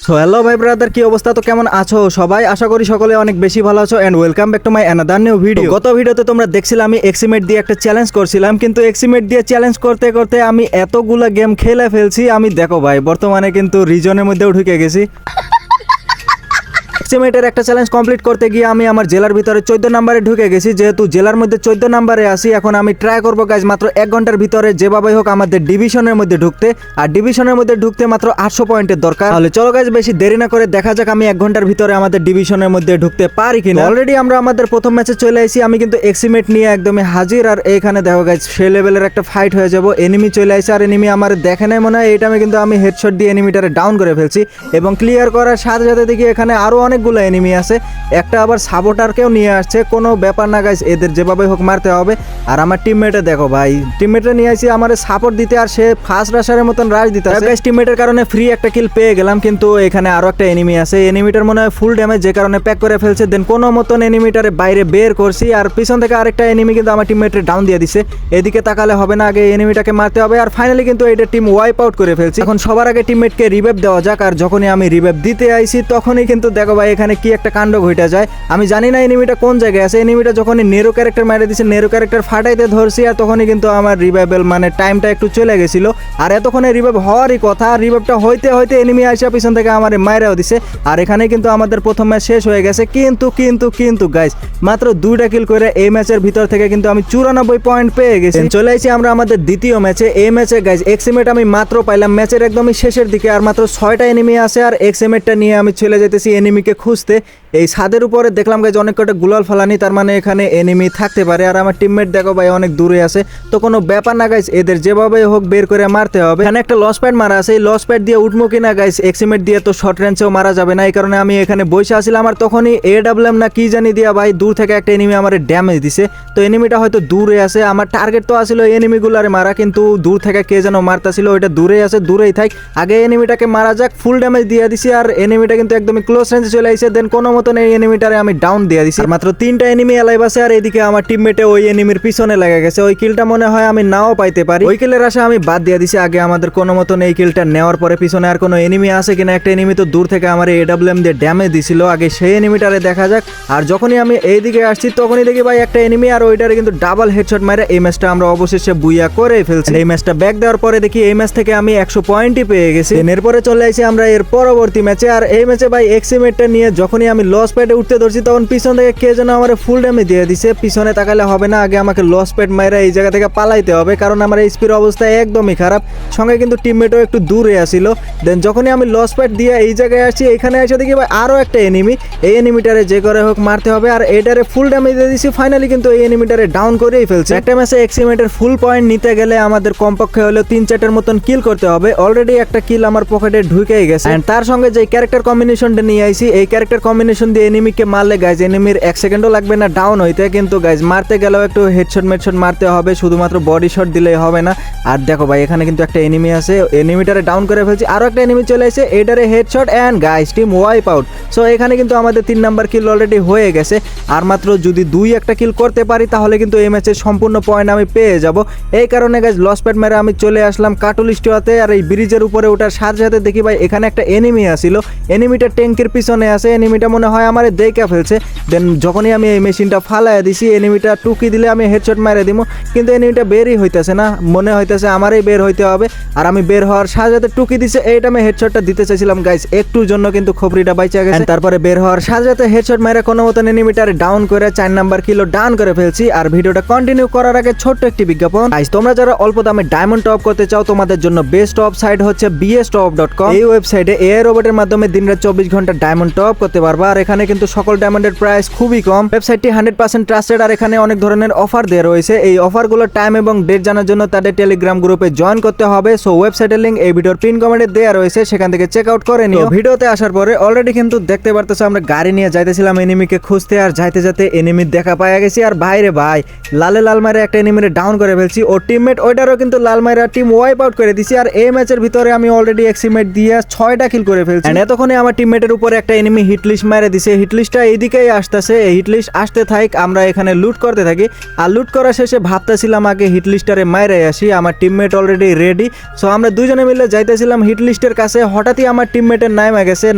So hello ভাই brother, কি অবস্থা? তো কেমন আছো সবাই? আশা করি সকলে অনেক বেশি ভালো আছো and welcome back to my another new video. গত ভিডিওতে তোমরা দেখছিলাম আমি এক্সিমেট দিয়ে একটা চ্যালেঞ্জ করছিলাম, কিন্তু এক্সিমেট দিয়ে চ্যালেঞ্জ করতে করতে আমি এতগুলা গেম খেলে ফেলছি। আমি দেখো ভাই বর্তমানে কিন্তু রিজনের মধ্যেও ঢুকে গেছি। এক্সিমেটের একটা চ্যালেঞ্জ কমপ্লিট করতে গিয়ে আমি আমার জেলার ভিতরে 14 নম্বরে ঢুকে গেছি। যেহেতু জেলার মধ্যে 14 নম্বরে আসি, এখন আমি ট্রাই করবো গাইজ মাত্র 1 ঘন্টার ভিতরে যেভাবে হোক আমাদের ডিভিশনের মধ্যে ঢুকতে। আর ডিভিশনের মধ্যে ঢুকতে মাত্র 800 পয়েন্টের দরকার। তাহলে চলো গাইজ বেশি দেরি না করে দেখা যাক আমি 1 ঘন্টার ভিতরে আমাদের ডিভিশনের মধ্যে ঢুকতে পারি কিনা। অলরেডি আমরা আমাদের প্রথম ম্যাচে চলে আসি। আমি কিন্তু এক্সিমেট নিয়ে একদমই হাজির। আর এখানে দেখো গাইজ সে লেভেলের একটা ফাইট হয়ে যাবো। এনিমি চলে আসে আর এনিমি আমার দেখে নেয় মনে হয়। এটা আমি কিন্তু আমি হেডশট দিয়ে এনিমিটারে ডাউন করে ফেলছি এবং ক্লিয়ার করার সাথে সাথে দেখি এখানে আরো অনেকগুলো এনিমি আছে। একটা আবার সাবোটারকেও নিয়ে আসছে। কোনো ব্যাপার না গাইস, এদের যেভাবে হোক মারতে হবে। আর আমার টিমমেটে দেখো ভাই, টিমমেটে নিয়ে আসি আমার সাপোর্ট দিতে, আর সে ফার্স্ট রাশারের মতন রাশ দিতে আছে। গাইস টিমমেটের কারণে ফ্রি একটা কিল পেয়ে গেলাম, কিন্তু এখানে আরো একটা এনিমি আছে। এনিমিটার মনে হয় ফুল ড্যামেজ, যে কারণে প্যাক করে ফেলছে। দেন কোনো মতন এনিমিটারে বাইরে বের করছি, আর পিছন থেকে আরেকটা এনিমি কিন্তু আমার টিমমেটের ডাউন দিয়ে দিছে। এদিকে তাকালে হবে না, আগে এনিমিটাকে মারতে হবে। আর ফাইনালি কিন্তু এটা টিম ওয়াইপ আউট করে ফেলছি। এখন সবার আগে টিমমেটকে রিভাইভ দেওয়া যাক। আর যখনই আমি রিভাইভ দিতে আইছি তখনই কিন্তু দেখো ভাই এখানে কি একটা কাণ্ড ঘটে যায়। আমি জানি না এনিমিটা কোন জায়গায় আছে। এনিমিটা যখনই নেরো ক্যারেক্টার মারে দিছে, নেরো ক্যারেক্টার ফাটাইতে ধরছি, আর তখনই কিন্তু আমার রিভাইভেল মানে টাইমটা একটু চলে গেছিল। আর এতক্ষণে রিভাইভ হওয়ারই কথা। রিভাইভটা হইতে হইতে এনিমি আসা পিছন থেকে আমার মাইরাও দিছে। আর এখানে কিন্তু আমাদের প্রথম ম্যাচ শেষ হয়ে গেছে। কিন্তু গাইস মাত্র 2টা কিল করে এই ম্যাচের ভিতর থেকে কিন্তু আমি 94 পয়েন্ট পেয়ে গেছি। চলে আসি আমরা আমাদের দ্বিতীয় ম্যাচে। এই ম্যাচে গাইস এক্সিমেট আমি মাত্র পাইলাম ম্যাচের একদমই শেষের দিকে, আর মাত্র 6টা এনিমি আছে। আর এক্সিমেটটা নিয়ে আমি চলে যেতেছি এনিমিকে খুঁজতে। এই ছাদের উপরে দেখলাম গাইজ অনেক কটা গুলাল ফালানি, তার মানে এখানে এনিমি থাকতে পারে। আর আমার টিমমেট দেখো ভাই অনেক দূরে আছে, তো কোনো ব্যাপার না গাইজ, এদের যেভাবে হোক বের করে মারতে হবে। এখানে একটা লস প্যাড মারা আছে, এই লস প্যাড দিয়ে উঠবো কিনা গাইজ, এক্সিমেট দিয়ে তো শর্ট রেঞ্জেও মারা যাবে না। এই কারণে আমি এখানে বসে আসছিলাম। আর তখনই AWM না কি জানি দিয়া ভাই দূর থেকে একটা এনিমি আমার ড্যামেজ দিছে। তো এনিমিটা হয়তো দূরে আছে। আমার টার্গেট তো আসলে এনিমিগুলারে মারা, কিন্তু দূর থেকে কে যেন মারতাছিল, ওইটা দূরেই আছে, দূরেই থাক। আগে এনিমিটাকে মারা যাক। ফুল ড্যামেজ দিয়ে দিছি, আর এনিমিটা কিন্তু একদমই ক্লোজ রেঞ্জে চলে আসছে। দেন কোনো মতন এই এনিমিটারে আমি ডাউন দিয়ে দিছি। আর মাত্র 3টা এনিমি অ্যালাইভ আছে। আর এদিকে আমার টিমমেটে ওই এনিমির পিছনে লেগে গেছে। ওই কিলটা মনে হয় আমি নাও পাইতে পারি। ওই কিলের আশা আমি বাদ দিয়ে দিছি। আগে আমাদের কোনো মতন এই কিলটা নেওয়ার পরে পিছনে আর কোনো এনিমি আছে কিনা। একটা এনিমি তো দূর থেকে আমার AWM দিয়ে ড্যামেজ দিছিল, আগে সেই এনিমিটারে দেখা যাক। আর যখনই আমি এইদিকে আসছি তখনই দেখি ভাই একটা এনিমি, আর ওইটারে কিন্তু ডাবল হেডশট মারে এই ম্যাচটা আমরা অবশেষে বুইয়া করে ফেলছি। এই ম্যাচটা ব্যাক দেওয়ার পরে দেখি এই ম্যাচ থেকে আমি 100 পয়েন্টই পেয়ে গেছি। এরপরে চলে আসি আমরা এর পরবর্তী ম্যাচে। আর এই ম্যাচে ভাই এক্সিমেটটা নিয়ে যখনই আমি লস প্যাডে উঠতে ধরছি তখন পিছন থেকে কে যেন আমার ফুল ড্যামেজ দিয়ে দিছে। পিছনে তাকালে হবে না, আগে আমাকে লস প্যাড মাইরা এই জায়গা থেকে পালাইতে হবে, কারণ আমার এইচপির অবস্থা একদমই খারাপ। সঙ্গে কিন্তু টিমমেটও একটু দূরে আসিল। দেন যখনই আমি লস প্যাড দিয়ে এই জায়গায় আসছি, এখানে এসে দেখি ভাই আরও একটা এনিমি। এই এনিমিটারে যে করে হোক মারতে হবে। আর এটারে ফুল ড্যামেজ দিয়ে দিছি। ফাইনালি কিন্তু এই এনিমিটারে ডাউন করেই ফেলছে। একটা ম্যাচে এক্সিমেটের ফুল পয়েন্ট নিতে গেলে আমাদের কমপক্ষে হলেও 3-4টের মতন কিল করতে হবে। অলরেডি একটা কিল আমার পকেটে ঢুকেই গেছে। এন্ড তার সঙ্গে যে ক্যারেক্টার কম্বিনেশনটা নিয়ে আইছি, এই ক্যারেক্টার কম্বিনেশন দিয়ে এনিমিকে মারলে গাইজ এনিমির 1 সেকেন্ডও লাগবে না ডাউন হইতে। কিন্তু গাইজ মারতে গেলেও একটু হেডশট মেডশট মারতে হবে, শুধুমাত্র বডি শট দিলেই হবে না। আর দেখো ভাই এখানে কিন্তু একটা এনিমি আছে, এনিমিটারে ডাউন করে ফেলছি। আরো একটা এনিমি চলে এসে, এটারে headshot and guys team wipe out. So এখানে কিন্তু আমাদের 3 নাম্বার কিল অলরেডি হয়ে গেছে। আর মাত্র যদি 2-1টা কিল করতে পারি তাহলে কিন্তু এই ম্যাচের সম্পূর্ণ পয়েন্ট আমি পেয়ে যাব। এই কারণে গাইজ লস প্যাড মেরে আমি চলে আসলাম কাটুল স্টোয়াতে। আর এই ব্রিজের উপরে ওঠার সাথে সাথে দেখি ভাই এখানে একটা এনিমি আসিল। এনিমিটা ট্যাঙ্কের পিছনে আছে। এনিমিটা মনে হয় আমার দেখে ফেলছে। দেন যখনই আমি এই মেশিনটা ফালাই দিছি, এনিমিটা টুকি দিলে আমি হেডশট মারে দিব, কিন্তু এনিমিটা বেরই হইতেছে না। মনে হইতেছে আমারই বের হইতে হবে। আর আমি বের হওয়ার সাথে সাথে টুকি দিছে। এইটা আমি হেডশটটা দিতে চাইছিলাম গাইস, একটুর জন্য কিন্তু খবরিটা বাইচা গেছে। তারপরে বের হওয়ার সাথে সাথে হেডশট মারে কোনো মতন এনিমিটারে ডাউন করে 4 নাম্বার কিলো ডাউন করে ফেলছি। আর ভিডিওটা কন্টিনিউ করার আগে ছোট্ট একটি বিজ্ঞাপন। গাইস তোমরা যারা অল্প দামে ডায়মন্ড টপ করতে চাও, তোমাদের জন্য বেস্ট টপ সাইট হচ্ছে bstop.com। এই ওয়েবসাইটে এআই রোবটের মাধ্যমে দিনরাত 24 ঘন্টা ডায়মন্ড টপ করতে পারবা। আর এখানে কিন্তু সকল ডায়মন্ডের প্রাইস খুবই কম। ওয়েবসাইটটি 100% ট্রাস্টেড। আর এখানে অনেক ধরনের অফার দেওয়া রয়েছে। এই অফারগুলোর টাইম এবং ডেট জানার জন্য তাদের টেলিগ্রাম গ্রুপে জয়েন করতে হবে। সো ওয়েবসাইটের লিংক এই ভিডিওর পিন কমেন্টে দেওয়া রয়েছে, সেখান থেকে চেক আউট করে নিও। ভিডিওতে আসার পরে অলরেডি কিন্তু দেখতে পারতেছো আমরা গাড়ি নিয়ে যাইতেছিলাম এনিমিকে খুঁজতে। আর যাইতে যাইতে এনিমির দেখা পাওয়া গেছি। আর ভাইরে ভাই লালে লাল মারে একটা এনিমিরে ডাউন করে ফেলছি। ওর টিমমেট ওইটারও কিন্তু লাল মাইরা টিম ওয়াইপ আউট করে দিছি। আর এই ম্যাচের ভিতরে আমি অলরেডি এক্সিমেট দিয়ে 6টা কিল করে ফেলছি। এতক্ষণে আমার টিমমেটের উপরে একটা এনিমি এনিমি হিটলিস্ট মেরে দিছে। হিটলিস্টটা এইদিকেই আসতেছে, এই হিটলিস্ট আসতে থাক, আমরা এখানে লুট করতে থাকি। আর লুট করা শেষে ভাবতেছিলাম আগে হিটলিস্টারে মাইরে আসি, আমার টিমমেট অলরেডি রেডি। সো আমরা দুজনে মিলে যাইতেছিলাম হিটলিস্টের কাছে, হঠাৎই আমার টিমমেটের নাইমা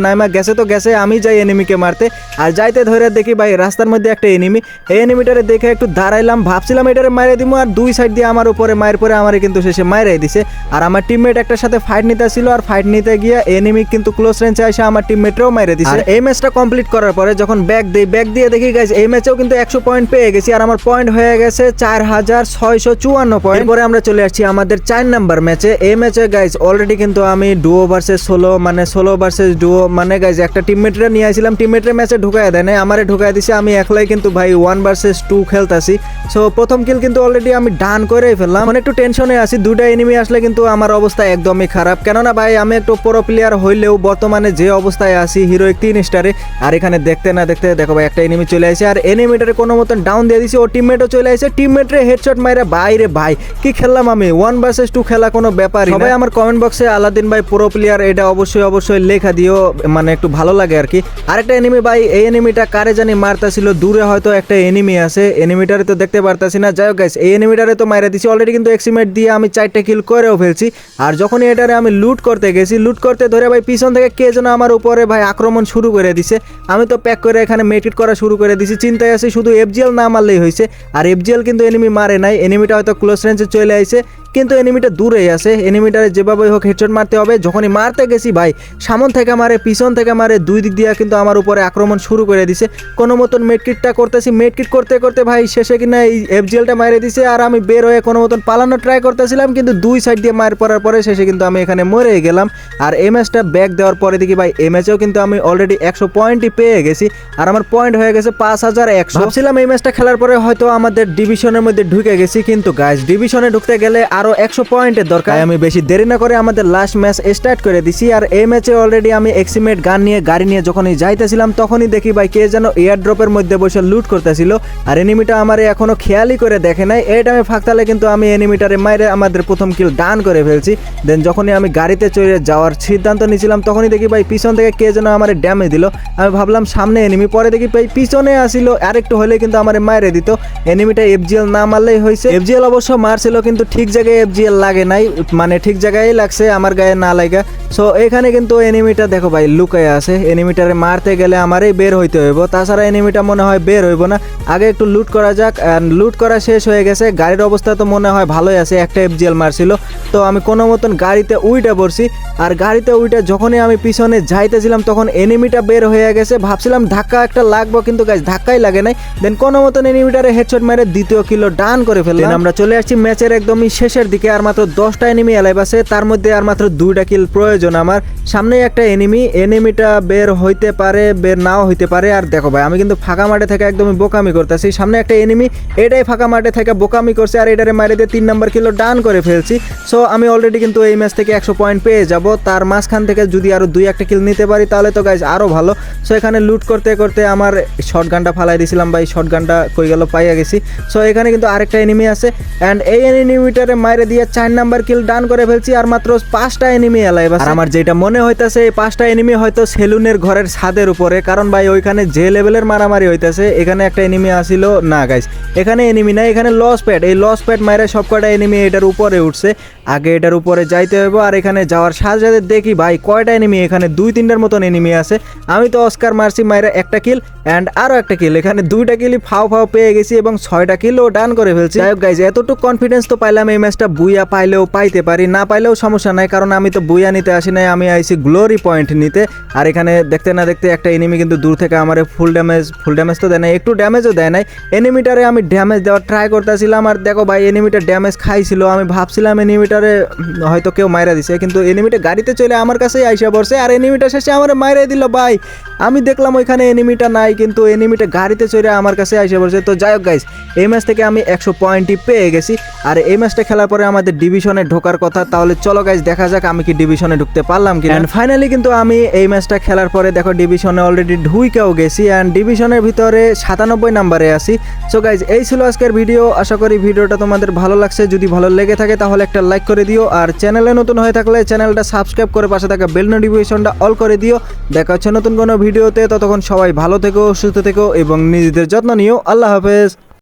গেছে তো গেছে, আমি যাই এনিমিকে মারতে। আর যাইতে ধরে দেখি ভাই রাস্তার মধ্যে একটা এনিমি, এই এনিমিটারে দেখে একটু দাঁড়াইলাম, ভাবছিলাম এটারে মাইরে দিব, আর দুই সাইড দিয়ে আমার উপরে মায়ের পরে আমারে কিন্তু শেষে মাইরে দিছে। আর আমার টিমমেট একটার সাথে ফাইট নিতে ছিল, আর ফাইট নিতে গিয়ে এনিমি কিন্তু ক্লোজ রেঞ্জে এসে আমার টিমমেটরাও মাইরে দিছে। আর এই ম্যাচটা কমপ্লিট করার পরে যখন ব্যাক দিয়ে দেখি গাইজ এই ম্যাচেও কিন্তু 100 পয়েন্ট পেয়ে গেছি, আর আমার পয়েন্ট হয়ে গেছে 4654 পয়েন্ট। পরে আমরা চলে আসছি আমাদের 4 নাম্বার ম্যাচে। এই ম্যাচে গাইজ অলরেডি কিন্তু আমি ডুও ভার্সেস সোলো, মানে সোলো ভার্সেস ডুও, মানে গাইজ একটা টিমমেটরা নিয়ে আসছিলাম, টিমমেটের ম্যাচে ঢুকাই দেয় নাই, আমারে ঢুকাই দিছে। আমি একলাই কিন্তু ভাই 1 ভার্সেস 2 খেলতাছি। সো প্রথম কিল কিন্তু অলরেডি আমি ডান করেই ফেললাম, মানে একটু টেনশনে আছি, দুটা এনিমি আসলে কিন্তু আমার অবস্থা একদমই খারাপ। কেননা ভাই আমি একটু প্রো প্লেয়ার হইলেও বর্তমানে যে অবস্থায় আছি হিরোইক 3 স্টারে। আর এখানে দেখতে না দেখতে দেখো ভাই একটা এনিমি চলে আসে, আর এনিমিটারে কোনো মতন ডাউন দিয়ে দিছি, ও টিমমেটও চলে আসে, টিমমেটরে হেডশট মাইরা বাইরে। ভাই কি খেললাম আমি, 1 ভার্সেস 2 খেলা কোনো ব্যাপারই না। সবাই আমার কমেন্ট বক্সে আলাদিন ভাই প্রো প্লেয়ার এটা অবশ্যই লেখা দিও, মানে একটু ভালো লাগে আর কি। আরেকটা এনিমি ভাই, এই এনিমিটা কারে জানি মারতাছিল, দূরে হয়তো একটা এনিমি আছে, এনিমিটারে তো দেখতে পারতাছি না। যাই হোক গাইস এই এনিমিটারে তো মাইরা দিছি অলরেডি, কিন্তু এক্সিমেট দিয়ে আমি 4টা কিল করেও ফেলছি। আর যখনই এটারে আমি লুট করতে গেছি, লুট করতে ধরে ভাই পিছন থেকে কে যেন আমার উপরে ভাই আক্রমণ শুরু করে দিছে। আমি তো প্যাক করে এখানে মেট্রিট করা শুরু করে দিছি, চিন্তায় আছি শুধু এফজিএল না মারলেই হয়েছে। আর এফজিএল কিন্তু এনিমি মারে নাই, এনিমিটা হয়তো ক্লোজ রেঞ্জে চলে আইছে, কিন্তু এনিমিটা দূরেই আছে। এনিমিটারে যেভাবে হোক হেডশট মারতে হবে। যখনই মারতে গেছি ভাই সামন থেকে মারে পিছন থেকে মারে, দুই দিক দিয়ে কিন্তু আমার উপরে আক্রমণ শুরু করে দিছে। কোনো মতন মেটকিটটা করতেছি, মেটকিট করতে করতে ভাই শেষে কিনা এই এফজিএলটা মারে দিছে। আর আমি বের হয়ে কোনো মতন পালানোর ট্রাই করতেছিলাম, কিন্তু দুই সাইড দিয়ে মার পড়ার পরে শেষে কিন্তু আমি এখানে মরে গেলাম। আর এই ম্যাচটা ব্যাক দেওয়ার পরে দেখি ভাই এই ম্যাচেও কিন্তু আমি অলরেডি 100 পয়েন্টই পেয়ে গেছি, আর আমার পয়েন্ট হয়ে গেছে 5100। ভাবছিলাম এই ম্যাচটা খেলার পরে হয়তো আমাদের ডিভিশনের মধ্যে ঢুকে গেছি, কিন্তু গাইস ডিভিশনে ঢুকতে গেলে আরো 100 পয়েন্টের দরকার। আমি বেশি দেরি না করে আমাদের লাস্ট ম্যাচ স্টার্ট করে দিছি। আর এই ম্যাচে অলরেডি আমি এক্সিমেট গান নিয়ে গাড়ি নিয়ে যখনই যাইতেছিলাম, তখনই দেখি ভাই কে যেন এয়ার ড্রপের মধ্যে বসে লুট করতেছিল। আর এনিমিটা আমারে এখনো খেয়ালই করে দেখে নাই, এই টাইমে ফাঁকতালে কিন্তু আমি এনিমিটারে মাইরে আমাদের প্রথম কিল ডান করে ফেলছি। দেন যখনই আমি গাড়িতে চড়ে যাওয়ার সিদ্ধান্ত নিয়েছিলাম, তখনই দেখি ভাই পিছন থেকে কে যেন আমারে ড্যামেজ দিল। আমি ভাবলাম সামনে এনিমি, পরে দেখি ভাই পিছনে আসিল, আরেকটু হলে কিন্তু আমারে মাইরে দিত। এনিমিটা এফজিএল না মারলেই হয়েছে। এফজিএল অবশ্য মারছিল, কিন্তু ঠিক জায়গায় এফজিএল লাগে নাই, মানে ঠিক জায়গায় লাগছে, আমার গায়ে না লাগা। সো এখানে কিন্তু এনিমিটা দেখো ভাই লুকায় আছে, এনিমিটারে মারতে গেলে আমারই বের হইতে হইব, তাছাড়া এনিমিটা মনে হয় বের হইব না। আগে একটু লুট করা যাক। লুট করা শেষ হয়ে গেছে, গাড়ির অবস্থা তো মনে হয় ভালোই আছে, একটা এফজিএল মারছিল। তো আমি কোনো মতন গাড়িতে উইটা পড়ছি, আর গাড়িতে উইটা যখনই আমি পিছনে যাইতেছিলাম তখন এনিমিটা বের হয়ে গেছে। ভাবছিলাম ধাক্কা একটা লাগবো, কিন্তু গাইস ধাক্কাই লাগে নাই। দেন কোনো মতন এনিমিটারে হেডশট মেরে দ্বিতীয় কিলো ডান করে ফেললাম। আমরা চলে আসছি ম্যাচের একদমই শেষের দিকে, আর মাত্র 10টা এনিমি অ্যালাইভ আছে, তার মধ্যে আর মাত্র 2টা কিল প্রয়োজন আমার। সামনেই একটা এনিমিটা বের হইতে পারে, বের নাও হইতে পারে। আর দেখো ভাই আমি কিন্তু ফাঁকা মাঠে থেকে একদমই বোকামি করতেছি, সামনে একটা এনিমি, এটাই ফাঁকা মাঠে থেকে বোকামি করছে, আর এটারে মারে দিয়ে 3 নাম্বার কিলো ডান করে ফেলছি। সো আমি অলরেডি কিন্তু এই ম্যাচ থেকে 100 পয়েন্ট পেয়ে যাব। তার মাঝখান থেকে যদি আরো 2-1টা কিল নিতে পারি তাহলে তো গাইজ আরো ভালো। সো এখানে লুট করতে করতে আমার শর্ট গানটা ফালাই দিয়েছিলাম ভাই, শর্ট গানটা কই গেল, পাইয়া গেছি। সো এখানে কিন্তু আরেকটা এনিমি আছে, অ্যান্ড এই এনিমিটারে মারে দিয়ে 4 নাম্বার কিল ডান করে ফেলছি, আর মাত্র 5টা এনিমি অ্যালাইভ আছে। আর আমার যেটা মনে হইতাছে এই 5টা এনিমি হয়তো সেলুনের ঘরের ছাদের উপরে, কারণ ভাই ওইখানে যে লেভেলের মারামারি হইতাছে। এখানে একটা এনিমি আসিল না গাইস, এখানে এনিমি না, এখানে লস প্যাড, এই লস প্যাড মাইরে সবকটা এনিমি এটার উপরে উঠছে। আগে এটার উপরে যাইতে হইব, আর এখানে যাওয়ার সাথে সাথে দেখি ভাই কয়টা এনিমি, এখানে 2-3টার মতন এনিমি আছে। আমি তো অস্কার মারছি মাইরে একটা কিল অ্যান্ড আরো একটা কিল, এখানে 2টা কিলই ফাও পেয়ে গেছি এবং 6টা কিলও ডান করে ফেলছি। যাই হোক গাইজ এতটুকু কনফিডেন্স তো পাইলাম, এই ম্যাচটা বুইয়া পাইলেও পাইতে পারি, না পাইলেও সমস্যা নাই, কারণ আমি তো বুইয়া নিতে আসি নাই, আমি আইছি গ্লোরি পয়েন্ট নিতে। আর এখানে দেখতে না দেখতে একটা এনিমি কিন্তু দূর থেকে আমার ফুল ড্যামেজ তো দেয় নাই, একটু ড্যামেজও দেয় নাই। এনিমিটারে আমি ড্যামেজ দেওয়ার ট্রাই করতেছিলাম, আর দেখো ভাই এনিমিটার ড্যামেজ খাইছিল। আমি ভাবছিলাম এনিমিটারে হয়তো কেউ মাইরা দিছে, কিন্তু এনিমিটা গাড়িতে চলে আমার কাছেই আইসা পড়ছে, আর এনিমিটা শেষে আমার মাইরা দিল ভাই। আমি দেখলাম ওইখানে এনিমিটা নাই, কিন্তু এনিমিটা গাড়িতে চলে আমার কাছে আইসা পড়ছে। তো যাই হোক গাইস এই ম্যাচ থেকে আমি 100 পয়েন্টই পেয়ে গেছি। আর এই ম্যাচটা খেলা পরে আমাদের ডিভিশনে ঢোকার কথা। তাহলে চলো গাইজ দেখা যাক আমি কি ডিভিশনে ঢুকতে পারলাম কি। এন্ড ফাইনালি কিন্তু আমি এই ম্যাচটা খেলার পরে দেখো ডিভিশনে অলরেডি ঢুকেও গেছি এন্ড ডিভিশনের ভিতরে 97 নাম্বারে আছি। সো গাইজ এই ছিল আজকের ভিডিও। আশা করি ভিডিওটা তোমাদের ভালো লাগছে। যদি ভালো লেগে থাকে তাহলে একটা লাইক করে দিও, আর চ্যানেলে নতুন হয়ে থাকলে চ্যানেলটা সাবস্ক্রাইব করে পাশে থাকা বেল নোটিফিকেশনটা অল করে দিও। দেখা হচ্ছে নতুন কোনো ভিডিওতে। ততক্ষণ সবাই ভালো থেকো, সুস্থ থেকো এবং নিজেদের যত্ন নিও। আল্লাহ হাফেজ।